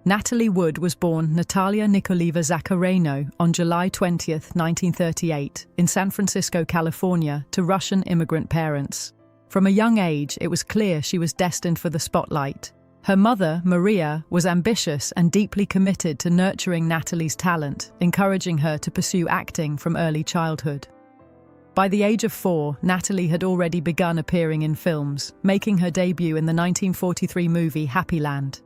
Natalie Wood was born Natalia Nikolieva Zakhareno on July 20, 1938, in San Francisco, California, to Russian immigrant parents. From a young age, it was clear she was destined for the spotlight. Her mother, Maria, was ambitious and deeply committed to nurturing Natalie's talent, encouraging her to pursue acting from early childhood. By the age of 4, Natalie had already begun appearing in films, making her debut in the 1943 movie Happy Land.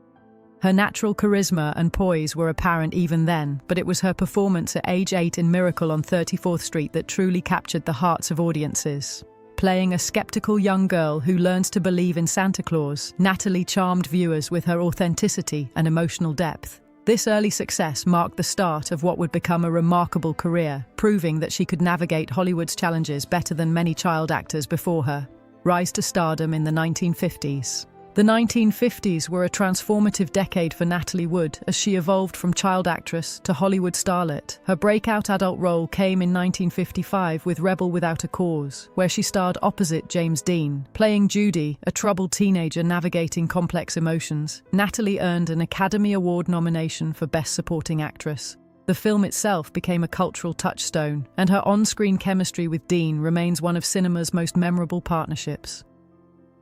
Her natural charisma and poise were apparent even then, but it was her performance at age 8 in Miracle on 34th Street that truly captured the hearts of audiences. Playing a skeptical young girl who learns to believe in Santa Claus, Natalie charmed viewers with her authenticity and emotional depth. This early success marked the start of what would become a remarkable career, proving that she could navigate Hollywood's challenges better than many child actors before her. Rise to stardom in the 1950s. The 1950s were a transformative decade for Natalie Wood as she evolved from child actress to Hollywood starlet. Her breakout adult role came in 1955 with Rebel Without a Cause, where she starred opposite James Dean. Playing Judy, a troubled teenager navigating complex emotions, Natalie earned an Academy Award nomination for Best Supporting Actress. The film itself became a cultural touchstone, and her on-screen chemistry with Dean remains one of cinema's most memorable partnerships.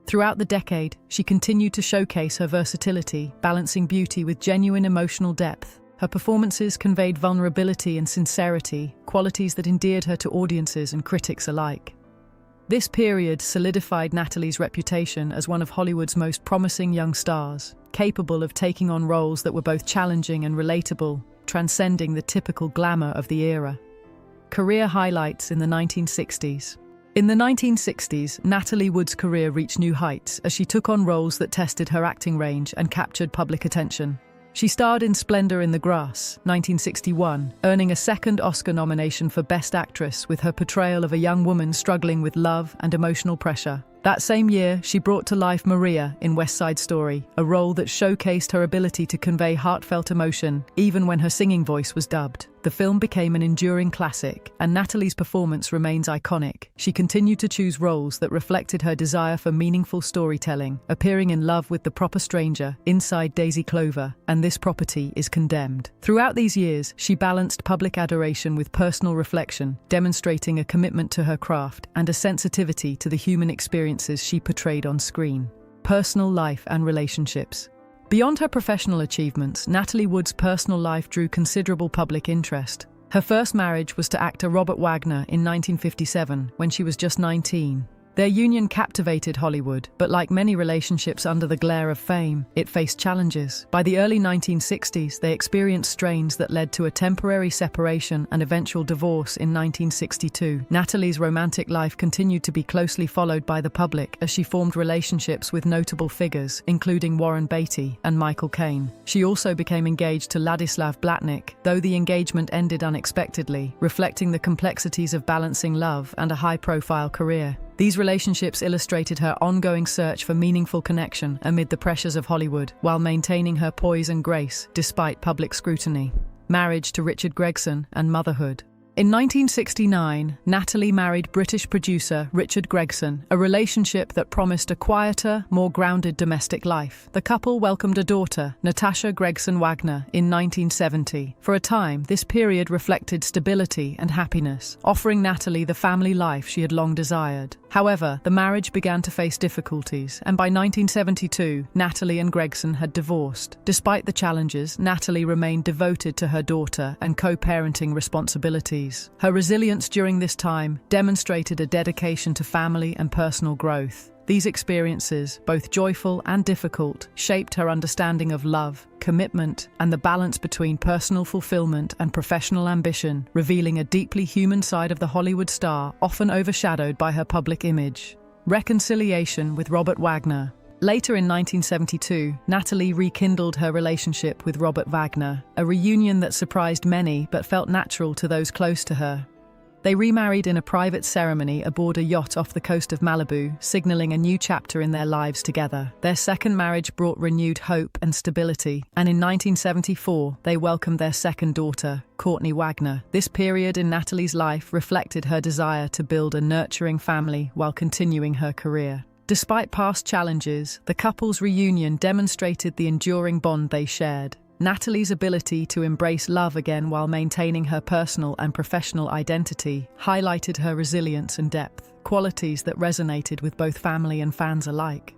Throughout the decade, she continued to showcase her versatility, balancing beauty with genuine emotional depth. Her performances conveyed vulnerability and sincerity, qualities that endeared her to audiences and critics alike. This period solidified Natalie's reputation as one of Hollywood's most promising young stars, capable of taking on roles that were both challenging and relatable, transcending the typical glamour of the era. Career highlights in the 1960s. In the 1960s, Natalie Wood's career reached new heights as she took on roles that tested her acting range and captured public attention. She starred in Splendor in the Grass, 1961, earning a second Oscar nomination for Best Actress with her portrayal of a young woman struggling with love and emotional pressure. That same year, she brought to life Maria in West Side Story, a role that showcased her ability to convey heartfelt emotion, even when her singing voice was dubbed. The film became an enduring classic, and Natalie's performance remains iconic. She continued to choose roles that reflected her desire for meaningful storytelling, appearing in Love with the Proper Stranger, Inside Daisy Clover, and This Property is Condemned. Throughout these years, she balanced public adoration with personal reflection, demonstrating a commitment to her craft and a sensitivity to the human experiences she portrayed on screen. Personal life and relationships. Beyond her professional achievements, Natalie Wood's personal life drew considerable public interest. Her first marriage was to actor Robert Wagner in 1957, when she was just 19. Their union captivated Hollywood, but like many relationships under the glare of fame, it faced challenges. By the early 1960s, they experienced strains that led to a temporary separation and eventual divorce in 1962. Natalie's romantic life continued to be closely followed by the public as she formed relationships with notable figures, including Warren Beatty and Michael Caine. She also became engaged to Ladislav Blatnik, though the engagement ended unexpectedly, reflecting the complexities of balancing love and a high-profile career. These relationships illustrated her ongoing search for meaningful connection amid the pressures of Hollywood, while maintaining her poise and grace despite public scrutiny. Marriage to Richard Gregson and motherhood. In 1969, Natalie married British producer Richard Gregson, a relationship that promised a quieter, more grounded domestic life. The couple welcomed a daughter, Natasha Gregson Wagner, in 1970. For a time, this period reflected stability and happiness, offering Natalie the family life she had long desired. However, the marriage began to face difficulties, and by 1972, Natalie and Gregson had divorced. Despite the challenges, Natalie remained devoted to her daughter and co-parenting responsibilities. Her resilience during this time demonstrated a dedication to family and personal growth. These experiences, both joyful and difficult, shaped her understanding of love, commitment, and the balance between personal fulfillment and professional ambition, revealing a deeply human side of the Hollywood star, often overshadowed by her public image. Reconciliation with Robert Wagner. Later in 1972, Natalie rekindled her relationship with Robert Wagner, a reunion that surprised many but felt natural to those close to her. They remarried in a private ceremony aboard a yacht off the coast of Malibu, signaling a new chapter in their lives together. Their second marriage brought renewed hope and stability, and in 1974, they welcomed their second daughter, Courtney Wagner. This period in Natalie's life reflected her desire to build a nurturing family while continuing her career. Despite past challenges, the couple's reunion demonstrated the enduring bond they shared. Natalie's ability to embrace love again while maintaining her personal and professional identity highlighted her resilience and depth, qualities that resonated with both family and fans alike.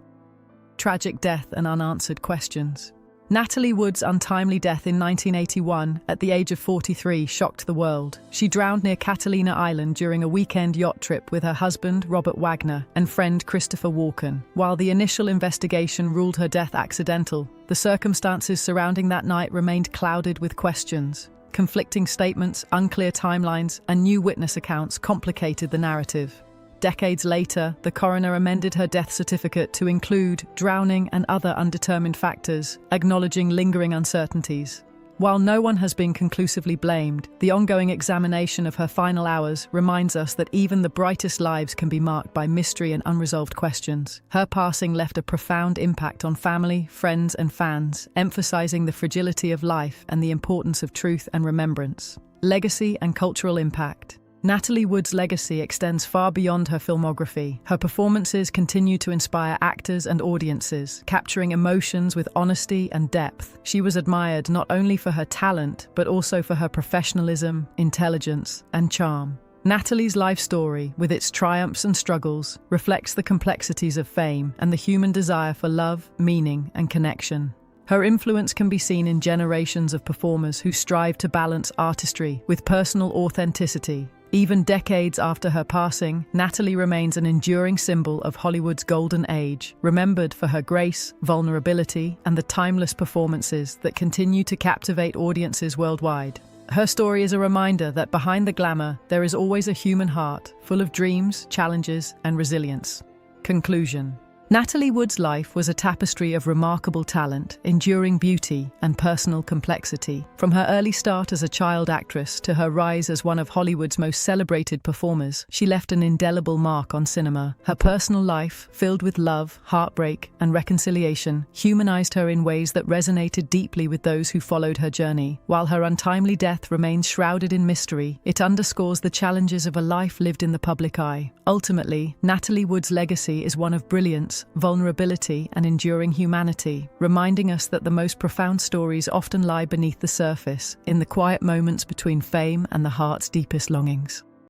Tragic death and unanswered questions. Natalie Wood's untimely death in 1981, at the age of 43, shocked the world. She drowned near Catalina Island during a weekend yacht trip with her husband, Robert Wagner, and friend Christopher Walken. While the initial investigation ruled her death accidental, the circumstances surrounding that night remained clouded with questions. Conflicting statements, unclear timelines, and new witness accounts complicated the narrative. Decades later, the coroner amended her death certificate to include drowning and other undetermined factors, acknowledging lingering uncertainties. While no one has been conclusively blamed, the ongoing examination of her final hours reminds us that even the brightest lives can be marked by mystery and unresolved questions. Her passing left a profound impact on family, friends, and fans, emphasizing the fragility of life and the importance of truth and remembrance. Legacy and cultural impact. Natalie Wood's legacy extends far beyond her filmography. Her performances continue to inspire actors and audiences, capturing emotions with honesty and depth. She was admired not only for her talent, but also for her professionalism, intelligence, and charm. Natalie's life story, with its triumphs and struggles, reflects the complexities of fame and the human desire for love, meaning, and connection. Her influence can be seen in generations of performers who strive to balance artistry with personal authenticity. Even decades after her passing, Natalie remains an enduring symbol of Hollywood's golden age, remembered for her grace, vulnerability, and the timeless performances that continue to captivate audiences worldwide. Her story is a reminder that behind the glamour, there is always a human heart, full of dreams, challenges, and resilience. Conclusion. Natalie Wood's life was a tapestry of remarkable talent, enduring beauty, and personal complexity. From her early start as a child actress to her rise as one of Hollywood's most celebrated performers, she left an indelible mark on cinema. Her personal life, filled with love, heartbreak, and reconciliation, humanized her in ways that resonated deeply with those who followed her journey. While her untimely death remains shrouded in mystery, it underscores the challenges of a life lived in the public eye. Ultimately, Natalie Wood's legacy is one of brilliance, vulnerability, and enduring humanity, reminding us that the most profound stories often lie beneath the surface, in the quiet moments between fame and the heart's deepest longings.